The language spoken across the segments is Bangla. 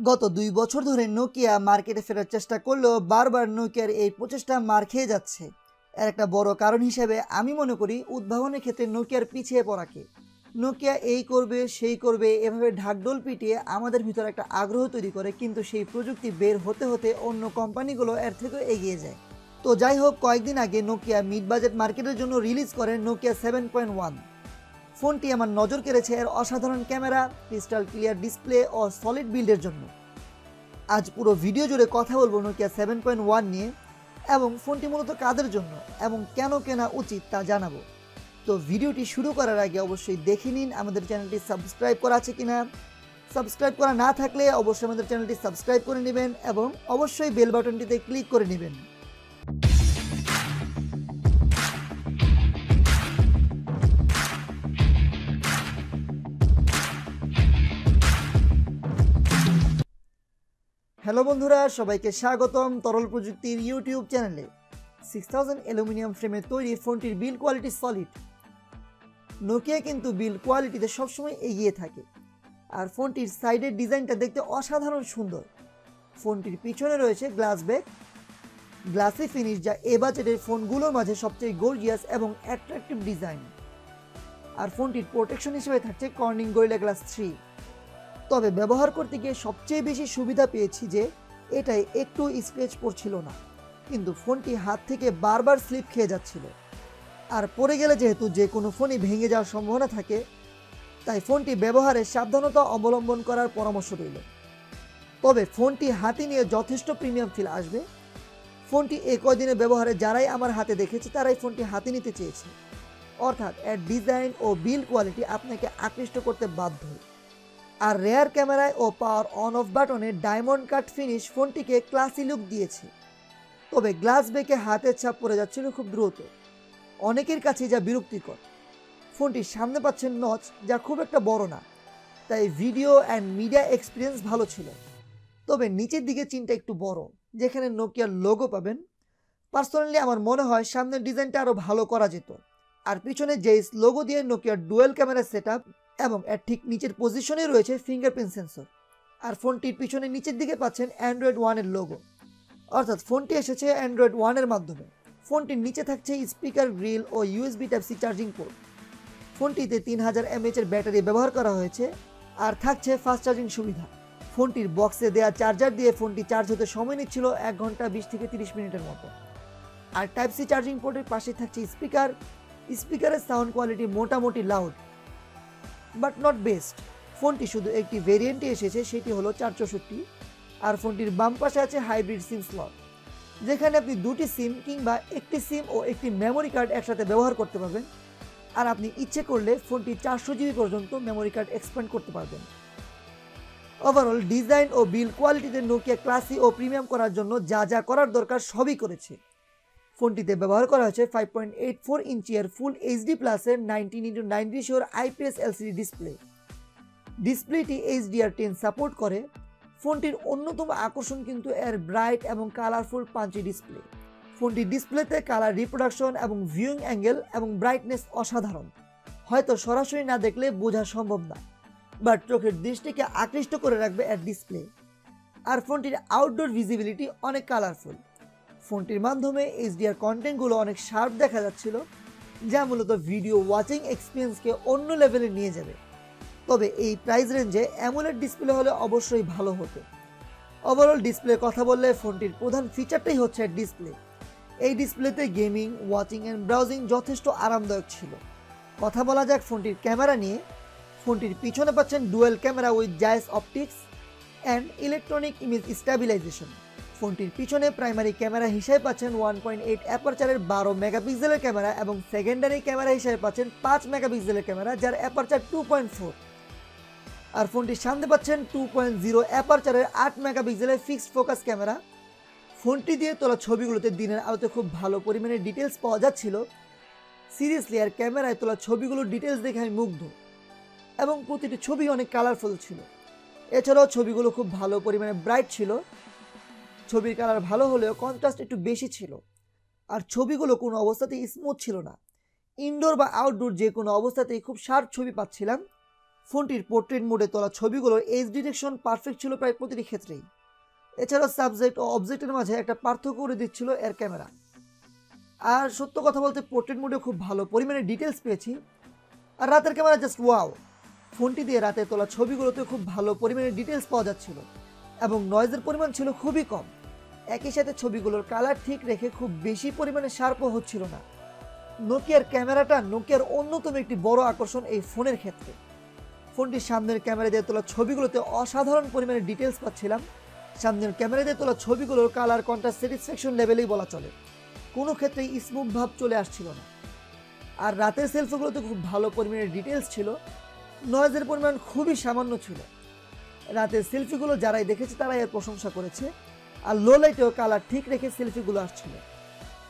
গত ২ বছর ধরে নোকিয়া মার্কেটে ফেরার চেষ্টা করলেও বারবার নোকিয়ার এই প্রচেষ্টা মার খেয়ে যাচ্ছে। এর একটা বড় কারণ হিসেবে আমি মনে করি উদ্ভাবনের ক্ষেত্রে নোকিয়ার পিছিয়ে পড়াকে। নোকিয়া এই করবে সেই করবে এভাবে ঢাকঢোল পিটিয়ে আমাদের ভিতরে একটা আগ্রহ তৈরি করে, কিন্তু সেই প্রযুক্তি বের হতে হতে অন্য কোম্পানিগুলো এর থেকেও এগিয়ে যায়। তো যাই হোক, কয়েকদিন আগে নোকিয়া মিড বাজেট মার্কেটের জন্য রিলিজ করে নোকিয়া 7.1। ফোনটি আমার নজর কেড়েছে এর অসাধারণ ক্যামেরা, ক্রিস্টাল ক্লিয়ার ডিসপ্লে ও সলিড বিল্ডের জন্য। আজ পুরো ভিডিও জুড়ে কথা বলবো নোকিয়া 7.1 নিয়ে, এবং ফোনটি মূলত কাদের জন্য এবং কেন কেনা উচিত তা জানাবো। তো ভিডিওটি শুরু করার আগে অবশ্যই দেখে নিন আমাদের চ্যানেলটি সাবস্ক্রাইব করা আছে কিনা। সাবস্ক্রাইব করা না থাকলে অবশ্যই আমাদের চ্যানেলটি সাবস্ক্রাইব করে নেবেন এবং অবশ্যই বেল বাটনটিতে ক্লিক করে নেবেন। হ্যালো বন্ধুরা, সবাইকে স্বাগতম তরল প্রযুক্তির ইউটিউব চ্যানেলে। 6000 অ্যালুমিনিয়াম ফ্রেমে তৈরি ফোনটির বিল্ড কোয়ালিটি সলিড। নোকিয়া কিন্তু বিল্ড কোয়ালিটিতে সবসময় এগিয়ে থাকে, আর ফোনটির সাইডের ডিজাইনটা দেখতে অসাধারণ সুন্দর। ফোনটির পিছনে রয়েছে গ্লাস ব্যাক, গ্লাসি ফিনিশ, যা এ বাজেটের ফোনগুলোর মাঝে সবচেয়ে গর্জিয়াস এবং অ্যাট্রাকটিভ ডিজাইন। আর ফোনটির প্রোটেকশন হিসেবে থাকছে কর্নিং গরিলা গ্লাস 3। তবে ব্যবহার করতে গিয়ে সবচেয়ে বেশি সুবিধা পেয়েছি যে এটাই একটু স্ক্র্যাচ পড়ছিল না, কিন্তু ফোনটি হাত থেকে বারবার স্লিপ খেয়ে যাচ্ছিল। আর পড়ে গেলে যেহেতু যে কোনো ফোনই ভেঙে যাওয়ার সম্ভাবনা থাকে, তাই ফোনটি ব্যবহারে সাবধানতা অবলম্বন করার পরামর্শ রইল। তবে ফোনটি হাতে নিয়ে যথেষ্ট প্রিমিয়াম ফিল আসবে। ফোনটি এই কয়দিনের ব্যবহারে যারাই আমার হাতে দেখেছে তারাই ফোনটি হাতে নিতে চেয়েছে, অর্থাৎ এর ডিজাইন ও বিল্ড কোয়ালিটি আপনাকে আকৃষ্ট করতে বাধ্য। আর রেয়ার ক্যামেরায় ও পাওয়ার অন অফ বাটনে ডায়মন্ড কাট ফিনিশ ফোনটিকে ক্লাসি লুক দিয়েছে। তবে গ্লাস ব্যাকে হাতের ছাপ পড়ে যাচ্ছিল খুব দ্রুত, অনেকের কাছে যা বিরক্তিকর। ফোনটির সামনে পাচ্ছেন নচ, যা খুব একটা বড় না, তাই ভিডিও অ্যান্ড মিডিয়া এক্সপিরিয়েন্স ভালো ছিল। তবে নিচের দিকে চিনটা একটু বড়, যেখানে নোকিয়ার লোগো পাবেন। পার্সোনালি আমার মনে হয় সামনের ডিজাইনটা আরও ভালো করা যেত। আর পিছনে যে লোগো দিয়ে নোকিয়ার ডুয়েল ক্যামেরা সেট আপ, এবং এর ঠিক নিচের পজিশনে রয়েছে ফিঙ্গারপ্রিন্ট সেন্সর। আর ফোনটির পিছনে নিচের দিকে পাচ্ছেন অ্যান্ড্রয়েড 1 এর লোগো, অর্থাৎ ফোনটি এসেছে অ্যান্ড্রয়েড 1 এর মাধ্যমে। ফোনটির নিচে থাকছে স্পিকার গ্রিল ও USB type C charging port. ফোনটিতে 3000 mAh এর ব্যাটারি ব্যবহার করা হয়েছে, আর থাকছে ফাস্ট চার্জিং সুবিধা। ফোনটির বক্সে দেওয়া চার্জার দিয়ে ফোনটি চার্জ হতে সময় নিচ্ছিল 1 ঘন্টা 20 থেকে 30 মিনিটের মতো। আর টাইপ সি চার্জিং পোর্টের পাশে থাকছে স্পিকার। স্পিকারের সাউন্ড কোয়ালিটি মোটামুটি লাউড, বাট নট বেস্ট। ফোনটি শুধু একটি ভেরিয়েন্টে এসেছে, সেটি হলো 464। আর ফোনটির বাম পাশে আছে হাইব্রিড সিম স্লট, যেখানে আপনি দুটি সিম কিংবা একটি সিম ও একটি মেমোরি কার্ড একসাথে ব্যবহার করতে পারবেন। আর আপনি ইচ্ছে করলে ফোনটি 400 জিবি পর্যন্ত মেমোরি কার্ড এক্সপ্যান্ড করতে পারবেন। ওভারঅল ডিজাইন ও বিল্ড কোয়ালিটিতে নোকিয়া ক্লাসি ও প্রিমিয়াম করার জন্য যা যা করার দরকার সবই করেছে। ফোনটিতে ব্যবহার করা হয়েছে 5.84 ইঞ্চি এর ফুল এইচডি প্লাসের 19x9 রেশিওর আইপিএস এলসিডি ডিসপ্লে। ডিসপ্লেটি HDR10 সাপোর্ট করে। ফোনটির অন্যতম আকর্ষণ কিন্তু এর ব্রাইট এবং কালারফুল পাঞ্চি ডিসপ্লে। ফোনটির ডিসপ্লেতে কালার রিপ্রোডাকশন এবং ভিউইং অ্যাঙ্গেল এবং ব্রাইটনেস অসাধারণ। হয়তো সরাসরি না দেখলে বোঝা সম্ভব না, বাট চোখের দৃষ্টিকে আকৃষ্ট করে রাখবে এর ডিসপ্লে। আর ফোনটির আউটডোর ভিজিবিলিটি অনেক কালারফুল। ফোনটির মাধ্যমে HDR কন্টেন্টগুলো অনেক শার্প দেখা যাচ্ছিল, যা মূলত ভিডিও ওয়াচিং এক্সপিরিয়েন্সকে অন্য লেভেলে নিয়ে যাবে। তবে এই প্রাইস রেঞ্জে অ্যামোলেড ডিসপ্লে হলে অবশ্যই ভালো হতো। ওভারঅল ডিসপ্লে কথা বললে ফোনটির প্রধান ফিচারটাই হচ্ছে ডিসপ্লে। এই ডিসপ্লেতে গেমিং, ওয়াচিং অ্যান্ড ব্রাউজিং যথেষ্ট আরামদায়ক ছিল। কথা বলা যাক ফোনটির ক্যামেরা নিয়ে। ফোনটির পিছনে পাচ্ছেন dual camera with Zeiss optics and electronic image stabilisation. ফোনটির পিছনে প্রাইমারি ক্যামেরা হিসেবে পাচ্ছেন 1.8 অ্যাপারচারের 12 মেগাপিক্সেলের ক্যামেরা, এবং সেকেন্ডারি ক্যামেরা হিসেবে পাচ্ছেন 5 মেগাপিক্সেলের ক্যামেরা, যার অ্যাপারচার 2.4। আর ফোনটির সামনে পাচ্ছেন 2.0 অ্যাপারচারের 8 মেগাপিক্সেলের ফিক্সড ফোকাস ক্যামেরা। ফোনটি দিয়ে তোলা ছবিগুলোতে দিনের আলোতে খুব ভালো পরিমাণে ডিটেলস পাওয়া যাচ্ছিল। সিরিয়াসলি আর ক্যামেরায় তোলা ছবিগুলোর ডিটেলস দেখে আমি মুগ্ধ, এবং প্রতিটি ছবি অনেক কালারফুল ছিল। এছাড়াও ছবিগুলো খুব ভালো পরিমাণে ব্রাইট ছিল। ছবির কালার ভালো হলেও কন্ট্রাস্ট একটু বেশি ছিল। আর ছবিগুলো কোনো অবস্থাতেই স্মুথ ছিল না। ইনডোর বা আউটডোর যে কোনো অবস্থাতেই খুব শার্প ছবি পাচ্ছিলাম। ফোনটির পোর্ট্রেট মোডে তোলা ছবিগুলোর এজ ডিটেকশন পারফেক্ট ছিল প্রায় প্রতিটি ক্ষেত্রেই। এছাড়াও সাবজেক্ট ও অবজেক্টের মাঝে একটা পার্থক্য করে দিচ্ছিল এর ক্যামেরা। আর সত্য কথা বলতে পোর্ট্রেট মোডে খুব ভালো পরিমাণে ডিটেলস পেয়েছি। আর রাতের ক্যামেরা জাস্ট ওয়াও, ফোনটি দিয়ে রাতে তোলা ছবিগুলোতে খুব ভালো পরিমাণে ডিটেলস পাওয়া যাচ্ছিল এবং নয়েজের পরিমাণ ছিল খুবই কম। একই সাথে ছবিগুলোর কালার ঠিক রেখে খুব বেশি পরিমাণে শার্পও হচ্ছিল না। নোকিয়ার ক্যামেরাটা নোকিয়ার অন্যতম একটি বড় আকর্ষণ এই ফোনের ক্ষেত্রে। ফোনটির সামনের ক্যামেরা দিয়ে তোলা ছবিগুলোতে অসাধারণ পরিমাণে ডিটেলস পাচ্ছিলাম। সামনের ক্যামেরা দিয়ে তোলা ছবিগুলোর কালার কন্ট্রাস্ট স্যাটিসফ্যাকশন লেভেলেই বলা চলে, কোনো ক্ষেত্রেই স্মুথ ভাব চলে আসছিল না। আর রাতের সেলফিগুলোতে খুব ভালো পরিমাণে ডিটেলস ছিল, নয়েজের পরিমাণ খুবই সামান্য ছিল। রাতের সেলফিগুলো যারাই দেখেছে তারাই এর প্রশংসা করেছে। আর লো লাইটেও কালার ঠিক রেখে সেলফিগুলো আসছিল।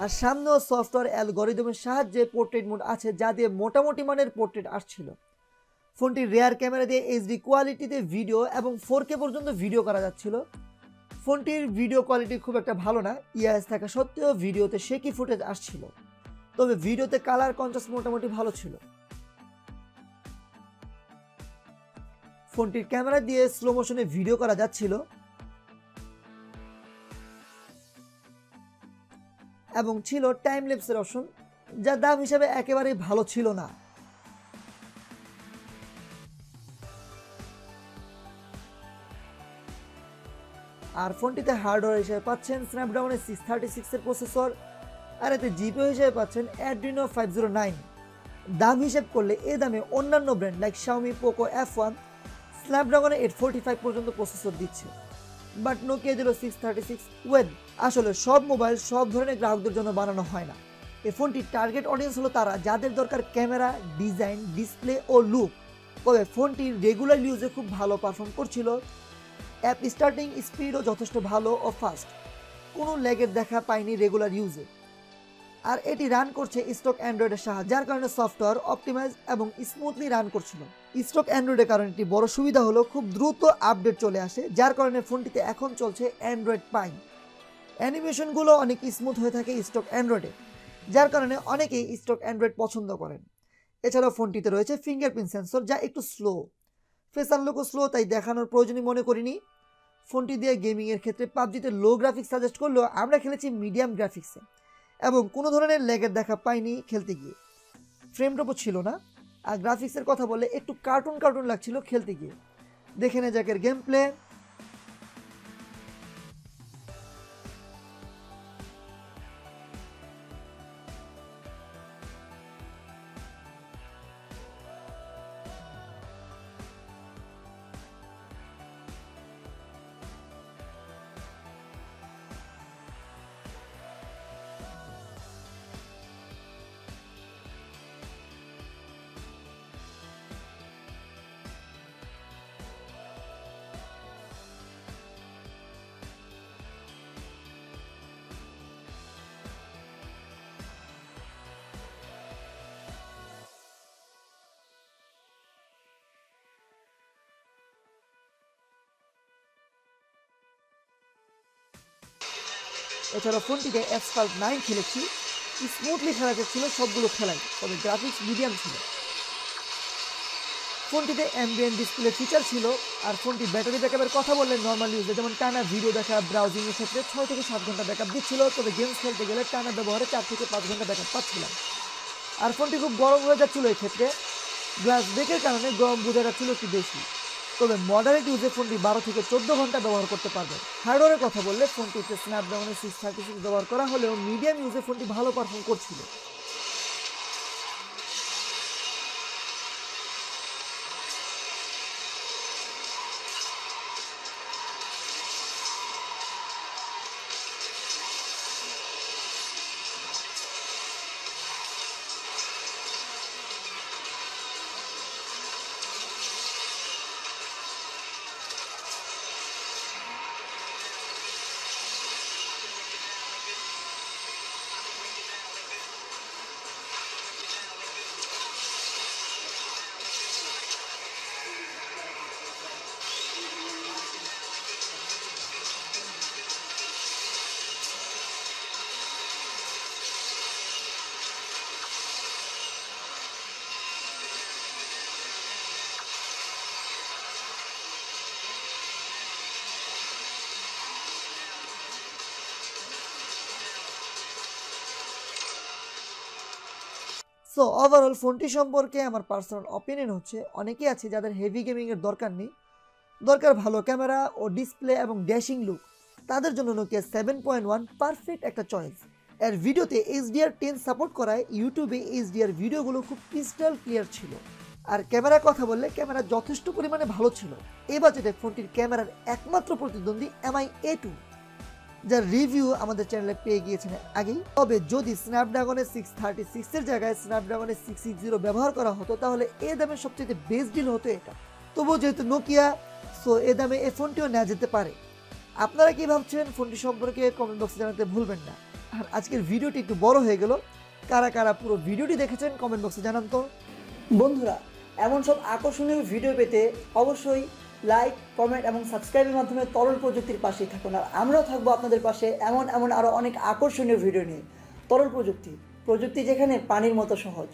আর সামনেও সফটওয়্যার অ্যালগরিদমের সাহায্যে পোর্ট্রেট মোড আছে, যা দিয়ে মোটামুটি মানের পোর্ট্রেট আসছিল। ফোনটির রেয়ার ক্যামেরা দিয়ে এইচডি কোয়ালিটিতে ভিডিও এবং 4K পর্যন্ত ভিডিও করা যাচ্ছিল। ফোনটির ভিডিও কোয়ালিটি খুব একটা ভালো না, ইআইএস থাকা সত্ত্বেও ভিডিওতে শেকি ফুটেজ আসছিল, তবে ভিডিওতে কালার কন্ট্রাস্ট মোটামুটি ভালো ছিল। ফোনটির ক্যামেরা দিয়ে স্লো মোশনে ভিডিও করা যাচ্ছিল এবং ছিল টাইম ল্যাপসের অপশন, যা দাম হিসাবে একেবারেই ভালো ছিল না। আর ফোনটিতে হার্ডওয়্যার হিসেবে পাচ্ছেন স্ন্যাপড্রাগনের 636 এর প্রসেসর, আর এতে জিপিও হিসেবে পাচ্ছেন অ্যাড্রিনো 509। দাম হিসেব করলে এ দামে অন্যান্য brand like Xiaomi, Poco F1 স্ন্যাপড্রাগনের 845 পর্যন্ত প্রসেসর দিচ্ছে, বাট নোকিয়া দিল 636। ওয়েল, আসলে সব মোবাইল সব ধরনের গ্রাহকদের জন্য বানানো হয় না। এই ফোনটির টার্গেট অডিয়েন্স হলো তারা যাদের দরকার ক্যামেরা, ডিজাইন, ডিসপ্লে ও লুক। তবে ফোনটির রেগুলার ইউজে খুব ভালো পারফর্ম করছিল। অ্যাপ স্টার্টিং স্পিডও যথেষ্ট ভালো ও ফাস্ট, কোনো ল্যাগের দেখা পায়নি রেগুলার ইউজে। আর এটি রান করছে স্টক অ্যান্ড্রয়েডের সাহায্যে, যার কারণে সফটওয়্যার অপটিমাইজ এবং স্মুথলি রান করছিল। স্টক অ্যান্ড্রয়েডের কারণে একটি বড় সুবিধা হলো খুব দ্রুত আপডেট চলে আসে, যার কারণে ফোনটিতে এখন চলছে অ্যান্ড্রয়েড পাই। অ্যানিমেশনগুলো অনেক স্মুথ হয়ে থাকে স্টক অ্যান্ড্রয়েডে, যার কারণে অনেকেই স্টক অ্যান্ড্রয়েড পছন্দ করেন। এছাড়াও ফোনটিতে রয়েছে ফিঙ্গারপ্রিন্ট সেন্সর, যা একটু স্লো। ফেস আনলকও স্লো, তাই দেখানোর প্রয়োজনই মনে করিনি। ফোনটি দিয়ে গেমিংয়ের ক্ষেত্রে পাবজিতে লো গ্রাফিক্স সাজেস্ট করলেও আমরা খেলেছি মিডিয়াম গ্রাফিক্সে এবং কোনো ধরনের ল্যাগের দেখা পাইনি খেলতে গিয়ে। ফ্রেম ড্রপও ছিল না। আর গ্রাফিক্সের কথা বললে একটু কার্টুন কার্টুন লাগছিল খেলতে গিয়ে। দেখে নে জ্যাকের গেম প্লে। এছাড়া ফোনটিতে অ্যাসফাল্ট 9 খেলেছি, স্মুথলি খেলা যাচ্ছিল সবগুলো খেলাই, তবে গ্রাফিক্স মিডিয়াম ছিল। ফোনটিতে অ্যাম্বিয়েন্ট ডিসপ্লে ফিচার ছিল। আর ফোনটি ব্যাটারি ব্যাকআপের কথা বললে নর্মাল ইউজে যেমন টানা ভিডিও দেখা, ব্রাউজিংয়ের ক্ষেত্রে 6 থেকে 7 ঘন্টা ব্যাকআপ দিচ্ছিল, তবে গেমস খেলতে গেলে টানা ব্যবহারে 4 থেকে 5 ঘন্টা ব্যাকআপ পাচ্ছিলাম। আর ফোনটি খুব গরম হয়ে যাচ্ছিল এই ক্ষেত্রে, গ্লাস ব্রেকের কারণে গরম বোঝা যাচ্ছিল একটু বেশি। তবে মডারেট ইউজে ফোনটি 12 থেকে 14 ঘন্টা ব্যবহার করতে পারবে। হার্ডওয়্যারের কথা বললে ফোনটিতে স্ন্যাপড্রাগনের 636 ব্যবহার করা হলেও মিডিয়াম ইউজে ফোনটি ভালো পারফর্ম করছিল। সো ওভারঅল ফোনটি সম্পর্কে আমার পার্সোনাল অপিনিয়ন হচ্ছে, অনেকেই আছে যাদের হেভি গেমিংয়ের দরকার নেই, দরকার ভালো ক্যামেরা ও ডিসপ্লে এবং ড্যাশিং লুক, তাদের জন্য নোকিয়া 7.1 পারফেক্ট একটা চয়েস। এর ভিডিওতে HDR10 সাপোর্ট করায় ইউটিউবে HDR ভিডিওগুলো খুব ক্রিস্টাল ক্লিয়ার ছিল। আর ক্যামেরার কথা বললে ক্যামেরা যথেষ্ট পরিমাণে ভালো ছিল। এই বাজেটে ফোনটির ক্যামেরার একমাত্র প্রতিদ্বন্দ্বী MI A2, যার রিভিউ আমাদের চ্যানেলে পেয়ে গিয়েছেন আগেই। তবে যদি স্ন্যাপড্রাগনের 636 এর জায়গায় স্ন্যাপড্রাগনের 660 ব্যবহার করা হতো তাহলে এ দামের সবচেয়ে বেস্ট ডিল হতো এটা। তবুও যেহেতু নোকিয়া, সো এ দামে এই ফোনটিও নেওয়া যেতে পারে। আপনারা কি ভাবছেন ফোনটি সম্পর্কে কমেন্ট বক্সে জানাতে ভুলবেন না। আর আজকের ভিডিওটি একটু বড় হয়ে গেল, কারা কারা পুরো ভিডিওটি দেখেছেন কমেন্ট বক্সে জানান তো। বন্ধুরা, এমন সব আকর্ষণীয় ভিডিও পেতে অবশ্যই লাইক, কমেন্ট এবং সাবস্ক্রাইবের মাধ্যমে তরল প্রযুক্তির পাশেই থাকুন। আর আমরাও থাকবো আপনাদের পাশে এমন আরও অনেক আকর্ষণীয় ভিডিও নিয়ে। তরল প্রযুক্তি, প্রযুক্তি যেখানে পানির মতো সহজ।